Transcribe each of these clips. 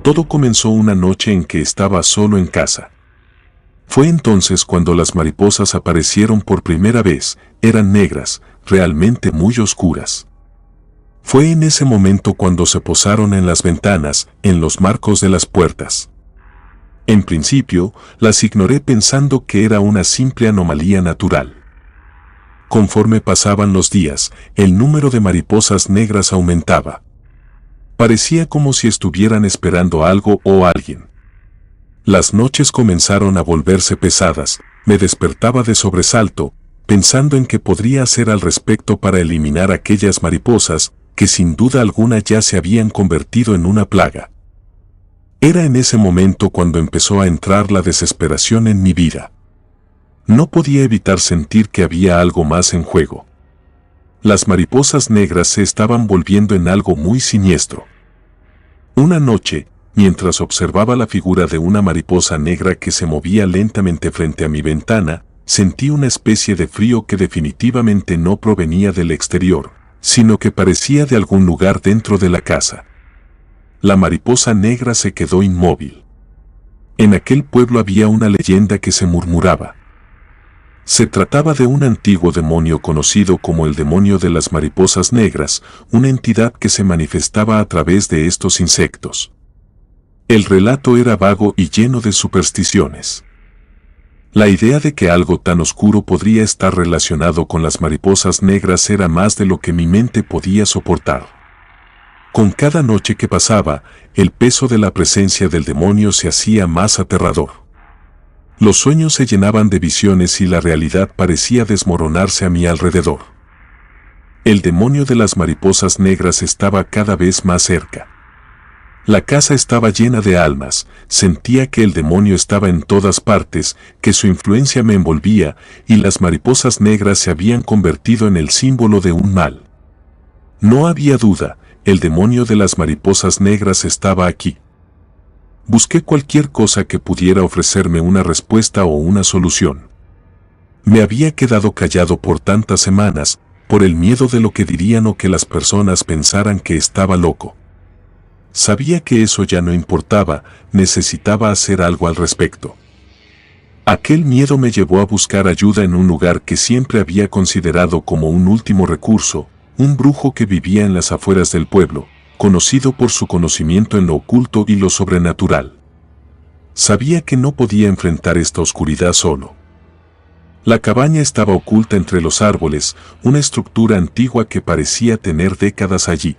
Todo comenzó una noche en que estaba solo en casa. Fue entonces cuando las mariposas aparecieron por primera vez. Eran negras, realmente muy oscuras. Fue en ese momento cuando se posaron en las ventanas, en los marcos de las puertas. En principio, las ignoré pensando que era una simple anomalía natural. Conforme pasaban los días, el número de mariposas negras aumentaba. Parecía como si estuvieran esperando algo o alguien. Las noches comenzaron a volverse pesadas. Me despertaba de sobresalto, pensando en qué podría hacer al respecto para eliminar aquellas mariposas que sin duda alguna ya se habían convertido en una plaga. Era en ese momento cuando empezó a entrar la desesperación en mi vida. No podía evitar sentir que había algo más en juego. Las mariposas negras se estaban volviendo en algo muy siniestro. Una noche, mientras observaba la figura de una mariposa negra que se movía lentamente frente a mi ventana, sentí una especie de frío que definitivamente no provenía del exterior, sino que parecía de algún lugar dentro de la casa. La mariposa negra se quedó inmóvil. En aquel pueblo había una leyenda que se murmuraba. Se trataba de un antiguo demonio conocido como el demonio de las mariposas negras, una entidad que se manifestaba a través de estos insectos. El relato era vago y lleno de supersticiones. La idea de que algo tan oscuro podría estar relacionado con las mariposas negras era más de lo que mi mente podía soportar. Con cada noche que pasaba, el peso de la presencia del demonio se hacía más aterrador. Los sueños se llenaban de visiones y la realidad parecía desmoronarse a mi alrededor. El demonio de las mariposas negras estaba cada vez más cerca. La casa estaba llena de almas, sentía que el demonio estaba en todas partes, que su influencia me envolvía, y las mariposas negras se habían convertido en el símbolo de un mal. No había duda, el demonio de las mariposas negras estaba aquí. Busqué cualquier cosa que pudiera ofrecerme una respuesta o una solución. Me había quedado callado por tantas semanas, por el miedo de lo que dirían o que las personas pensaran que estaba loco. Sabía que eso ya no importaba, necesitaba hacer algo al respecto. Aquel miedo me llevó a buscar ayuda en un lugar que siempre había considerado como un último recurso, un brujo que vivía en las afueras del pueblo, conocido por su conocimiento en lo oculto y lo sobrenatural. Sabía que no podía enfrentar esta oscuridad solo. La cabaña estaba oculta entre los árboles, una estructura antigua que parecía tener décadas allí.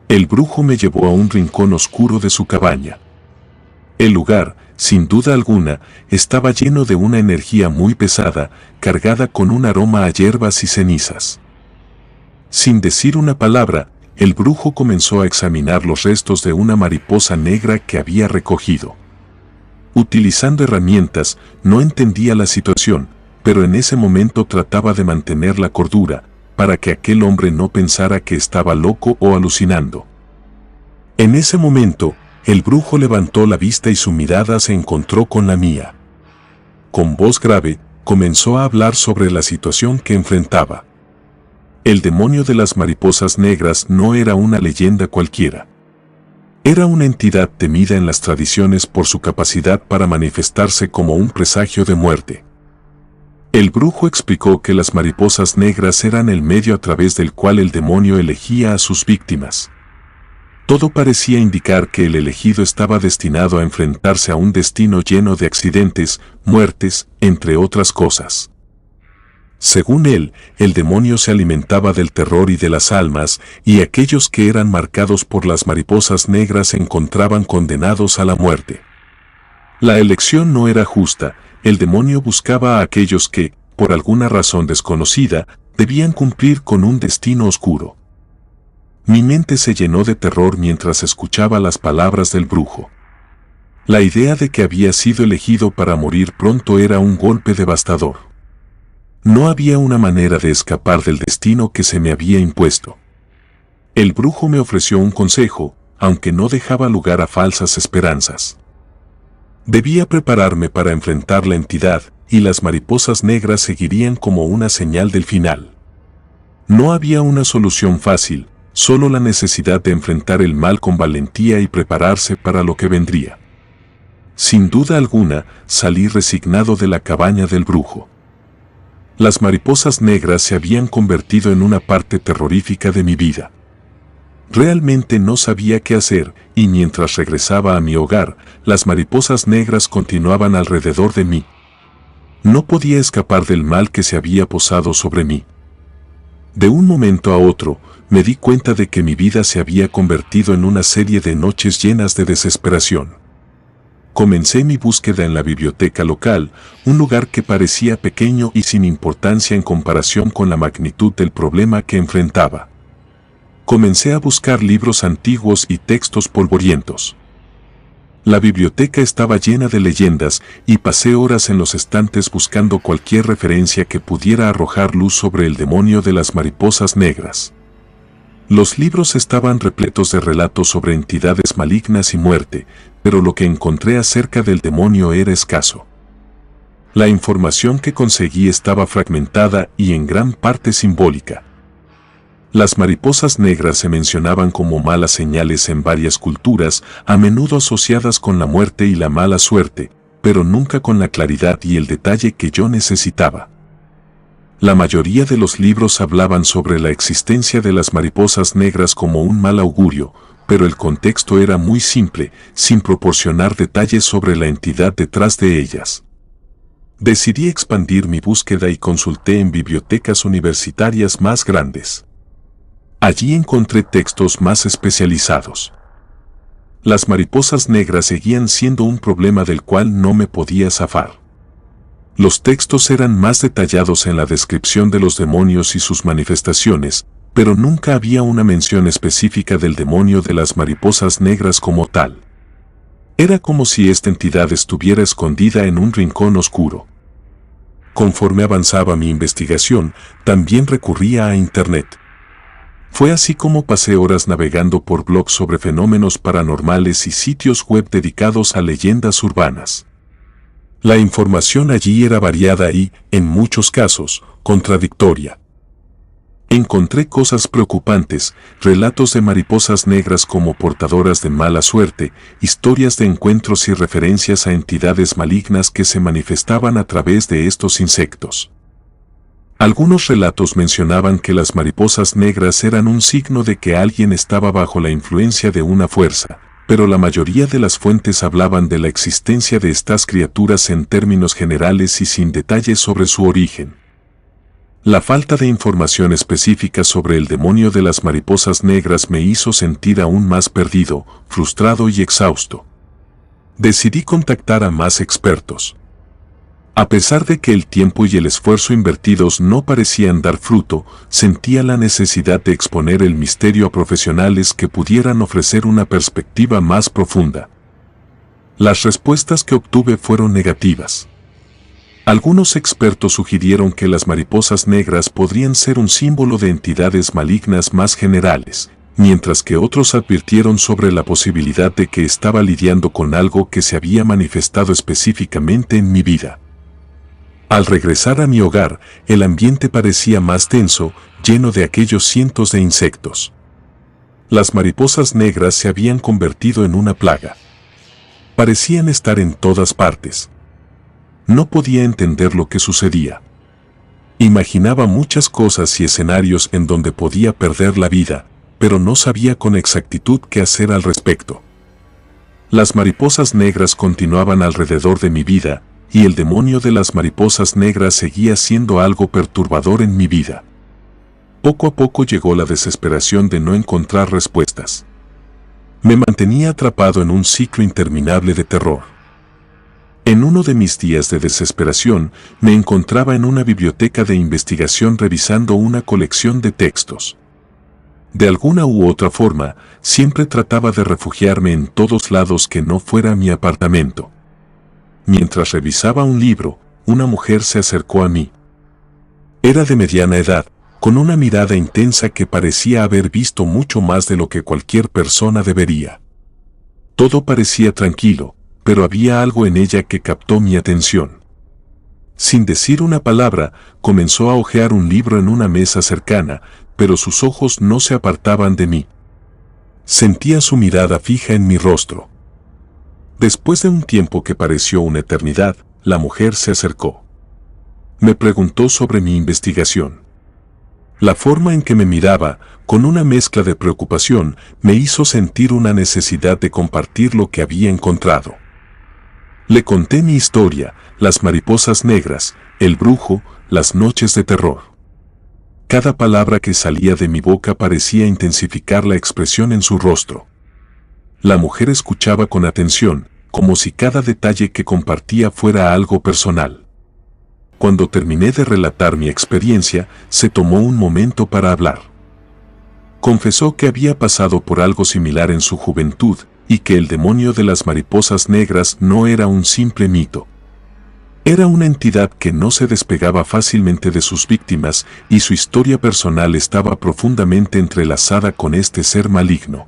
El brujo me llevó a un rincón oscuro de su cabaña. El lugar, sin duda alguna, estaba lleno de una energía muy pesada, cargada con un aroma a hierbas y cenizas. Sin decir una palabra, el brujo comenzó a examinar los restos de una mariposa negra que había recogido. Utilizando herramientas, no entendía la situación, pero en ese momento trataba de mantener la cordura, para que aquel hombre no pensara que estaba loco o alucinando. En ese momento, el brujo levantó la vista y su mirada se encontró con la mía. Con voz grave, comenzó a hablar sobre la situación que enfrentaba. El demonio de las mariposas negras no era una leyenda cualquiera. Era una entidad temida en las tradiciones por su capacidad para manifestarse como un presagio de muerte. El brujo explicó que las mariposas negras eran el medio a través del cual el demonio elegía a sus víctimas. Todo parecía indicar que el elegido estaba destinado a enfrentarse a un destino lleno de accidentes, muertes, entre otras cosas. Según él, el demonio se alimentaba del terror y de las almas, y aquellos que eran marcados por las mariposas negras se encontraban condenados a la muerte. La elección no era justa, el demonio buscaba a aquellos que, por alguna razón desconocida, debían cumplir con un destino oscuro. Mi mente se llenó de terror mientras escuchaba las palabras del brujo. La idea de que había sido elegido para morir pronto era un golpe devastador. No había una manera de escapar del destino que se me había impuesto. El brujo me ofreció un consejo, aunque no dejaba lugar a falsas esperanzas. Debía prepararme para enfrentar la entidad, y las mariposas negras seguirían como una señal del final. No había una solución fácil, solo la necesidad de enfrentar el mal con valentía y prepararse para lo que vendría. Sin duda alguna, salí resignado de la cabaña del brujo. Las mariposas negras se habían convertido en una parte terrorífica de mi vida. Realmente no sabía qué hacer, y mientras regresaba a mi hogar, las mariposas negras continuaban alrededor de mí. No podía escapar del mal que se había posado sobre mí. De un momento a otro, me di cuenta de que mi vida se había convertido en una serie de noches llenas de desesperación. Comencé mi búsqueda en la biblioteca local, un lugar que parecía pequeño y sin importancia en comparación con la magnitud del problema que enfrentaba. Comencé a buscar libros antiguos y textos polvorientos. La biblioteca estaba llena de leyendas y pasé horas en los estantes buscando cualquier referencia que pudiera arrojar luz sobre el demonio de las mariposas negras. Los libros estaban repletos de relatos sobre entidades malignas y muerte, pero lo que encontré acerca del demonio era escaso. La información que conseguí estaba fragmentada y en gran parte simbólica. Las mariposas negras se mencionaban como malas señales en varias culturas, a menudo asociadas con la muerte y la mala suerte, pero nunca con la claridad y el detalle que yo necesitaba. La mayoría de los libros hablaban sobre la existencia de las mariposas negras como un mal augurio, pero el contexto era muy simple, sin proporcionar detalles sobre la entidad detrás de ellas. Decidí expandir mi búsqueda y consulté en bibliotecas universitarias más grandes. Allí encontré textos más especializados. Las mariposas negras seguían siendo un problema del cual no me podía zafar. Los textos eran más detallados en la descripción de los demonios y sus manifestaciones, pero nunca había una mención específica del demonio de las mariposas negras como tal. Era como si esta entidad estuviera escondida en un rincón oscuro. Conforme avanzaba mi investigación, también recurría a Internet. Fue así como pasé horas navegando por blogs sobre fenómenos paranormales y sitios web dedicados a leyendas urbanas. La información allí era variada y, en muchos casos, contradictoria. Encontré cosas preocupantes, relatos de mariposas negras como portadoras de mala suerte, historias de encuentros y referencias a entidades malignas que se manifestaban a través de estos insectos. Algunos relatos mencionaban que las mariposas negras eran un signo de que alguien estaba bajo la influencia de una fuerza, pero la mayoría de las fuentes hablaban de la existencia de estas criaturas en términos generales y sin detalles sobre su origen. La falta de información específica sobre el demonio de las mariposas negras me hizo sentir aún más perdido, frustrado y exhausto. Decidí contactar a más expertos. A pesar de que el tiempo y el esfuerzo invertidos no parecían dar fruto, sentía la necesidad de exponer el misterio a profesionales que pudieran ofrecer una perspectiva más profunda. Las respuestas que obtuve fueron negativas. Algunos expertos sugirieron que las mariposas negras podrían ser un símbolo de entidades malignas más generales, mientras que otros advirtieron sobre la posibilidad de que estaba lidiando con algo que se había manifestado específicamente en mi vida. Al regresar a mi hogar, el ambiente parecía más denso, lleno de aquellos cientos de insectos. Las mariposas negras se habían convertido en una plaga. Parecían estar en todas partes. No podía entender lo que sucedía. Imaginaba muchas cosas y escenarios en donde podía perder la vida, pero no sabía con exactitud qué hacer al respecto. Las mariposas negras continuaban alrededor de mi vida, y el demonio de las mariposas negras seguía siendo algo perturbador en mi vida. Poco a poco llegó la desesperación de no encontrar respuestas. Me mantenía atrapado en un ciclo interminable de terror. En uno de mis días de desesperación, me encontraba en una biblioteca de investigación revisando una colección de textos. De alguna u otra forma, siempre trataba de refugiarme en todos lados que no fuera mi apartamento. Mientras revisaba un libro, una mujer se acercó a mí. Era de mediana edad, con una mirada intensa que parecía haber visto mucho más de lo que cualquier persona debería. Todo parecía tranquilo, pero había algo en ella que captó mi atención. Sin decir una palabra, comenzó a hojear un libro en una mesa cercana, pero sus ojos no se apartaban de mí. Sentía su mirada fija en mi rostro. Después de un tiempo que pareció una eternidad, la mujer se acercó. Me preguntó sobre mi investigación. La forma en que me miraba, con una mezcla de preocupación, me hizo sentir una necesidad de compartir lo que había encontrado. Le conté mi historia, las mariposas negras, el brujo, las noches de terror. Cada palabra que salía de mi boca parecía intensificar la expresión en su rostro. La mujer escuchaba con atención, como si cada detalle que compartía fuera algo personal. Cuando terminé de relatar mi experiencia, se tomó un momento para hablar. Confesó que había pasado por algo similar en su juventud y que el demonio de las mariposas negras no era un simple mito. Era una entidad que no se despegaba fácilmente de sus víctimas y su historia personal estaba profundamente entrelazada con este ser maligno.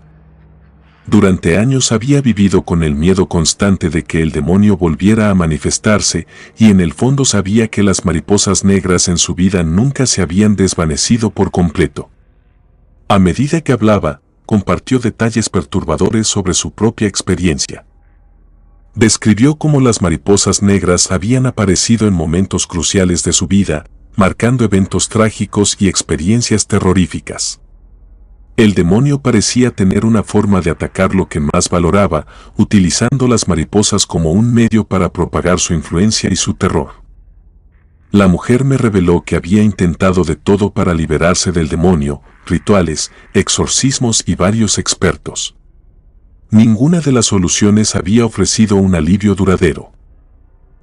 Durante años había vivido con el miedo constante de que el demonio volviera a manifestarse y en el fondo sabía que las mariposas negras en su vida nunca se habían desvanecido por completo. A medida que hablaba, compartió detalles perturbadores sobre su propia experiencia. Describió cómo las mariposas negras habían aparecido en momentos cruciales de su vida, marcando eventos trágicos y experiencias terroríficas. El demonio parecía tener una forma de atacar lo que más valoraba, utilizando las mariposas como un medio para propagar su influencia y su terror. La mujer me reveló que había intentado de todo para liberarse del demonio, rituales, exorcismos y varios expertos. Ninguna de las soluciones había ofrecido un alivio duradero.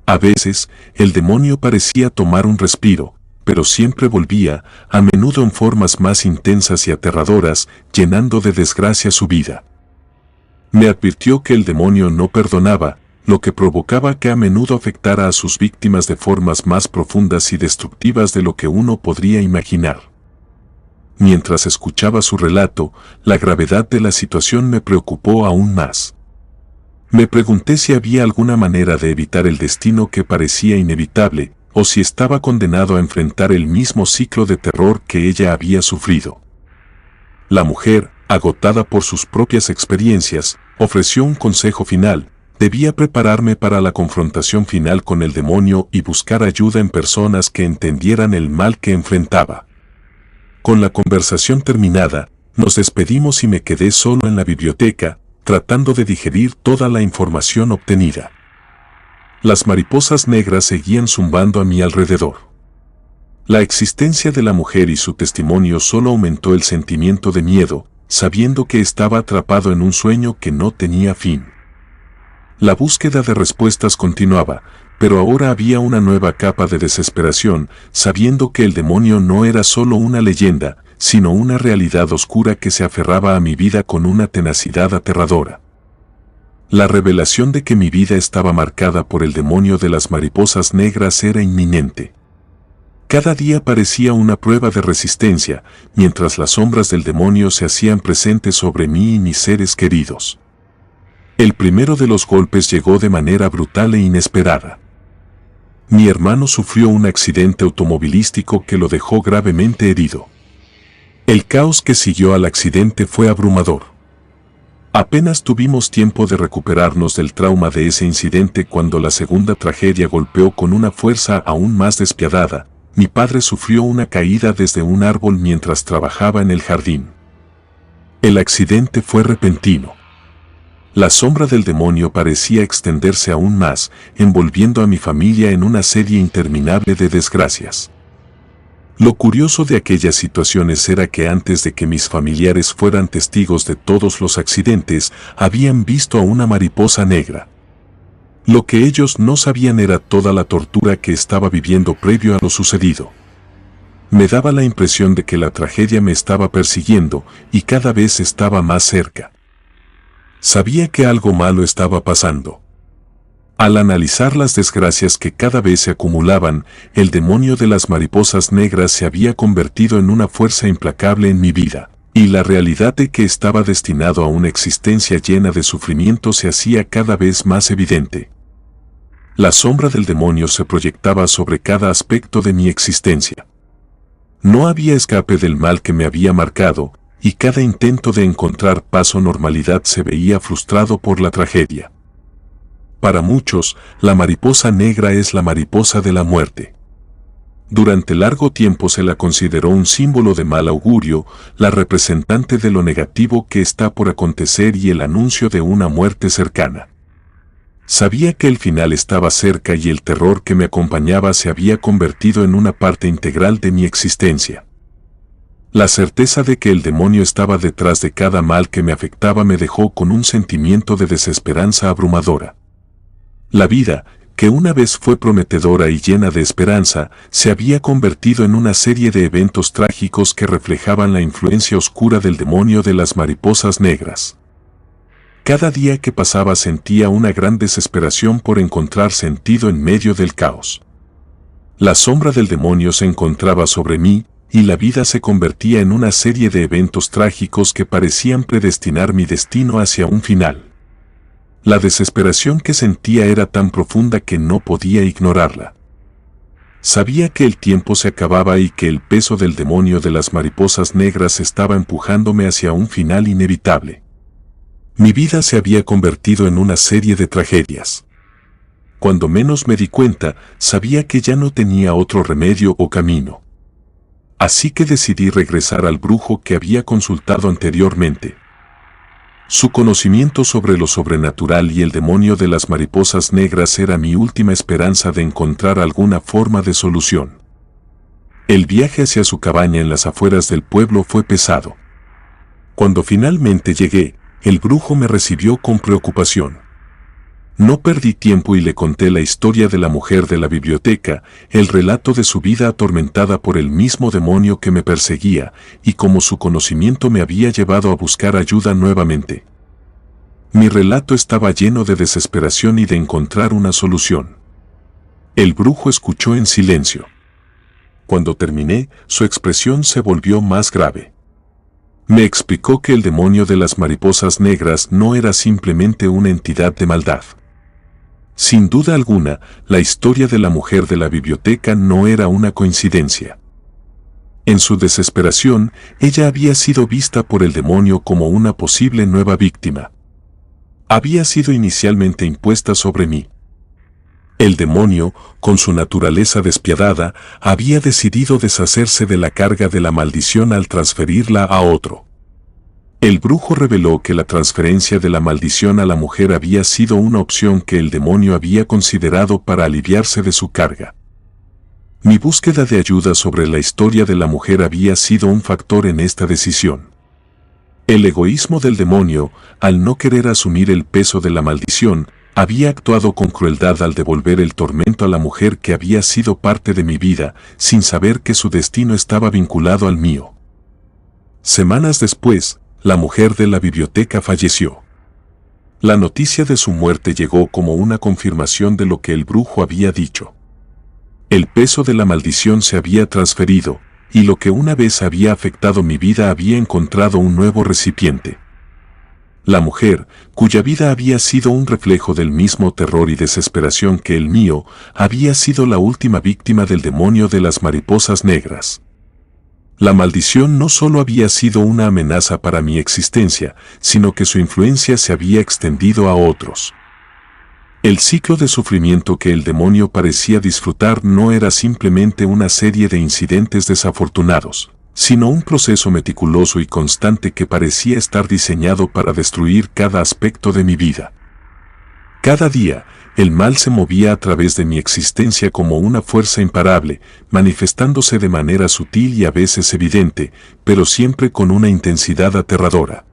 A veces, el demonio parecía tomar un respiro, pero siempre volvía, a menudo en formas más intensas y aterradoras, llenando de desgracia su vida. Me advirtió que el demonio no perdonaba, lo que provocaba que a menudo afectara a sus víctimas de formas más profundas y destructivas de lo que uno podría imaginar. Mientras escuchaba su relato, la gravedad de la situación me preocupó aún más. Me pregunté si había alguna manera de evitar el destino que parecía inevitable, o si estaba condenado a enfrentar el mismo ciclo de terror que ella había sufrido. La mujer, agotada por sus propias experiencias, ofreció un consejo final: debía prepararme para la confrontación final con el demonio y buscar ayuda en personas que entendieran el mal que enfrentaba. Con la conversación terminada, nos despedimos y me quedé solo en la biblioteca, tratando de digerir toda la información obtenida. Las mariposas negras seguían zumbando a mi alrededor. La existencia de la mujer y su testimonio solo aumentó el sentimiento de miedo, sabiendo que estaba atrapado en un sueño que no tenía fin. La búsqueda de respuestas continuaba, pero ahora había una nueva capa de desesperación, sabiendo que el demonio no era solo una leyenda, sino una realidad oscura que se aferraba a mi vida con una tenacidad aterradora. La revelación de que mi vida estaba marcada por el demonio de las mariposas negras era inminente. Cada día parecía una prueba de resistencia, mientras las sombras del demonio se hacían presentes sobre mí y mis seres queridos. El primero de los golpes llegó de manera brutal e inesperada. Mi hermano sufrió un accidente automovilístico que lo dejó gravemente herido. El caos que siguió al accidente fue abrumador. Apenas tuvimos tiempo de recuperarnos del trauma de ese incidente cuando la segunda tragedia golpeó con una fuerza aún más despiadada. Mi padre sufrió una caída desde un árbol mientras trabajaba en el jardín. El accidente fue repentino. La sombra del demonio parecía extenderse aún más, envolviendo a mi familia en una serie interminable de desgracias. Lo curioso de aquellas situaciones era que antes de que mis familiares fueran testigos de todos los accidentes, habían visto a una mariposa negra. Lo que ellos no sabían era toda la tortura que estaba viviendo previo a lo sucedido. Me daba la impresión de que la tragedia me estaba persiguiendo y cada vez estaba más cerca. Sabía que algo malo estaba pasando. Al analizar las desgracias que cada vez se acumulaban, el demonio de las mariposas negras se había convertido en una fuerza implacable en mi vida, y la realidad de que estaba destinado a una existencia llena de sufrimiento se hacía cada vez más evidente. La sombra del demonio se proyectaba sobre cada aspecto de mi existencia. No había escape del mal que me había marcado, y cada intento de encontrar paz o normalidad se veía frustrado por la tragedia. Para muchos, la mariposa negra es la mariposa de la muerte. Durante largo tiempo se la consideró un símbolo de mal augurio, la representante de lo negativo que está por acontecer y el anuncio de una muerte cercana. Sabía que el final estaba cerca y el terror que me acompañaba se había convertido en una parte integral de mi existencia. La certeza de que el demonio estaba detrás de cada mal que me afectaba me dejó con un sentimiento de desesperanza abrumadora. La vida, que una vez fue prometedora y llena de esperanza, se había convertido en una serie de eventos trágicos que reflejaban la influencia oscura del demonio de las mariposas negras. Cada día que pasaba sentía una gran desesperación por encontrar sentido en medio del caos. La sombra del demonio se encontraba sobre mí, y la vida se convertía en una serie de eventos trágicos que parecían predestinar mi destino hacia un final. La desesperación que sentía era tan profunda que no podía ignorarla. Sabía que el tiempo se acababa y que el peso del demonio de las mariposas negras estaba empujándome hacia un final inevitable. Mi vida se había convertido en una serie de tragedias. Cuando menos me di cuenta, sabía que ya no tenía otro remedio o camino. Así que decidí regresar al brujo que había consultado anteriormente. Su conocimiento sobre lo sobrenatural y el demonio de las mariposas negras era mi última esperanza de encontrar alguna forma de solución. El viaje hacia su cabaña en las afueras del pueblo fue pesado. Cuando finalmente llegué, el brujo me recibió con preocupación. No perdí tiempo y le conté la historia de la mujer de la biblioteca, el relato de su vida atormentada por el mismo demonio que me perseguía, y cómo su conocimiento me había llevado a buscar ayuda nuevamente. Mi relato estaba lleno de desesperación y de encontrar una solución. El brujo escuchó en silencio. Cuando terminé, su expresión se volvió más grave. Me explicó que el demonio de las mariposas negras no era simplemente una entidad de maldad. Sin duda alguna, la historia de la mujer de la biblioteca no era una coincidencia. En su desesperación, ella había sido vista por el demonio como una posible nueva víctima. Había sido inicialmente impuesta sobre mí. El demonio, con su naturaleza despiadada, había decidido deshacerse de la carga de la maldición al transferirla a otro. El brujo reveló que la transferencia de la maldición a la mujer había sido una opción que el demonio había considerado para aliviarse de su carga. Mi búsqueda de ayuda sobre la historia de la mujer había sido un factor en esta decisión. El egoísmo del demonio, al no querer asumir el peso de la maldición, había actuado con crueldad al devolver el tormento a la mujer que había sido parte de mi vida, sin saber que su destino estaba vinculado al mío. Semanas después, la mujer de la biblioteca falleció. La noticia de su muerte llegó como una confirmación de lo que el brujo había dicho. El peso de la maldición se había transferido, y lo que una vez había afectado mi vida había encontrado un nuevo recipiente. La mujer, cuya vida había sido un reflejo del mismo terror y desesperación que el mío, había sido la última víctima del demonio de las mariposas negras. La maldición no solo había sido una amenaza para mi existencia, sino que su influencia se había extendido a otros. El ciclo de sufrimiento que el demonio parecía disfrutar no era simplemente una serie de incidentes desafortunados, sino un proceso meticuloso y constante que parecía estar diseñado para destruir cada aspecto de mi vida. Cada día, el mal se movía a través de mi existencia como una fuerza imparable, manifestándose de manera sutil y a veces evidente, pero siempre con una intensidad aterradora.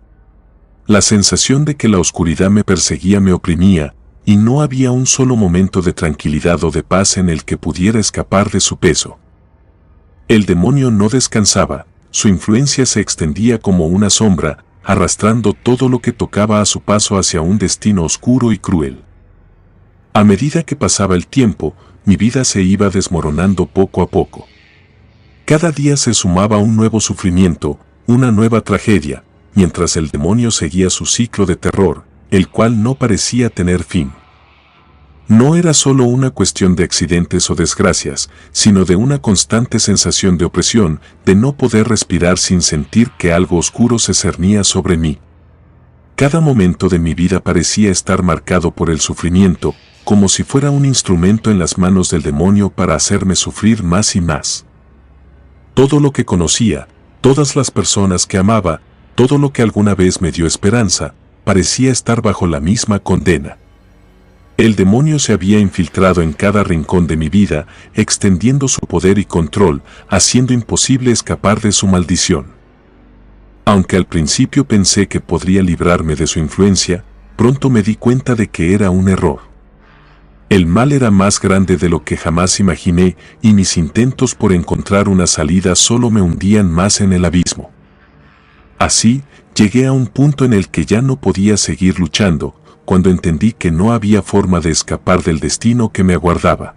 La sensación de que la oscuridad me perseguía me oprimía, y no había un solo momento de tranquilidad o de paz en el que pudiera escapar de su peso. El demonio no descansaba, su influencia se extendía como una sombra, arrastrando todo lo que tocaba a su paso hacia un destino oscuro y cruel. A medida que pasaba el tiempo, mi vida se iba desmoronando poco a poco. Cada día se sumaba un nuevo sufrimiento, una nueva tragedia, mientras el demonio seguía su ciclo de terror, el cual no parecía tener fin. No era solo una cuestión de accidentes o desgracias, sino de una constante sensación de opresión, de no poder respirar sin sentir que algo oscuro se cernía sobre mí. Cada momento de mi vida parecía estar marcado por el sufrimiento, como si fuera un instrumento en las manos del demonio para hacerme sufrir más y más. Todo lo que conocía, todas las personas que amaba, todo lo que alguna vez me dio esperanza, parecía estar bajo la misma condena. El demonio se había infiltrado en cada rincón de mi vida, extendiendo su poder y control, haciendo imposible escapar de su maldición. Aunque al principio pensé que podría librarme de su influencia, pronto me di cuenta de que era un error. El mal era más grande de lo que jamás imaginé y mis intentos por encontrar una salida solo me hundían más en el abismo. Así, llegué a un punto en el que ya no podía seguir luchando, cuando entendí que no había forma de escapar del destino que me aguardaba.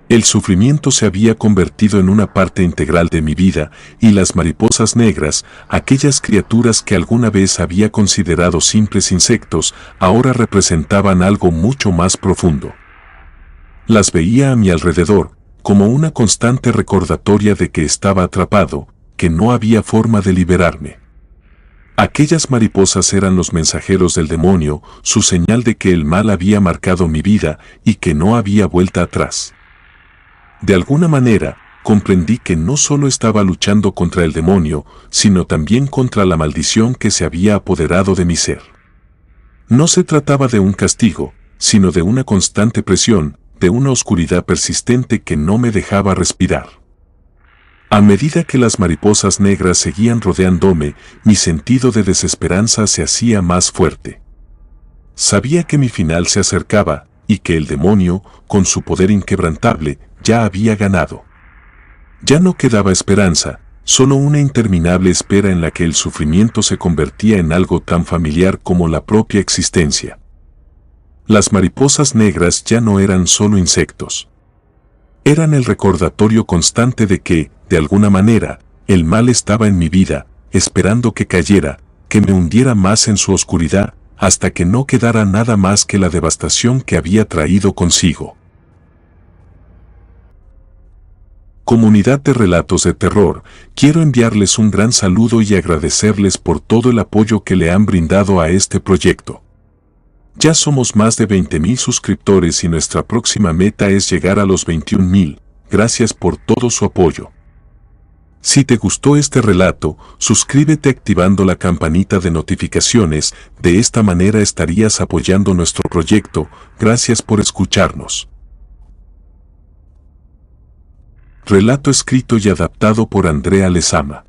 El sufrimiento se había convertido en una parte integral de mi vida, y las mariposas negras, aquellas criaturas que alguna vez había considerado simples insectos, ahora representaban algo mucho más profundo. Las veía a mi alrededor, como una constante recordatoria de que estaba atrapado, que no había forma de liberarme. Aquellas mariposas eran los mensajeros del demonio, su señal de que el mal había marcado mi vida y que no había vuelta atrás. De alguna manera, comprendí que no solo estaba luchando contra el demonio, sino también contra la maldición que se había apoderado de mi ser. No se trataba de un castigo, sino de una constante presión, de una oscuridad persistente que no me dejaba respirar. A medida que las mariposas negras seguían rodeándome, mi sentido de desesperanza se hacía más fuerte. Sabía que mi final se acercaba, y que el demonio, con su poder inquebrantable, ya había ganado. Ya no quedaba esperanza, solo una interminable espera en la que el sufrimiento se convertía en algo tan familiar como la propia existencia. Las mariposas negras ya no eran solo insectos. Eran el recordatorio constante de que, de alguna manera, el mal estaba en mi vida, esperando que cayera, que me hundiera más en su oscuridad, hasta que no quedara nada más que la devastación que había traído consigo. Comunidad de Relatos de Terror, quiero enviarles un gran saludo y agradecerles por todo el apoyo que le han brindado a este proyecto. Ya somos más de 20,000 suscriptores y nuestra próxima meta es llegar a los 21,000. Gracias por todo su apoyo. Si te gustó este relato, suscríbete activando la campanita de notificaciones, de esta manera estarías apoyando nuestro proyecto. Gracias por escucharnos. Relato escrito y adaptado por Andrea Lezama.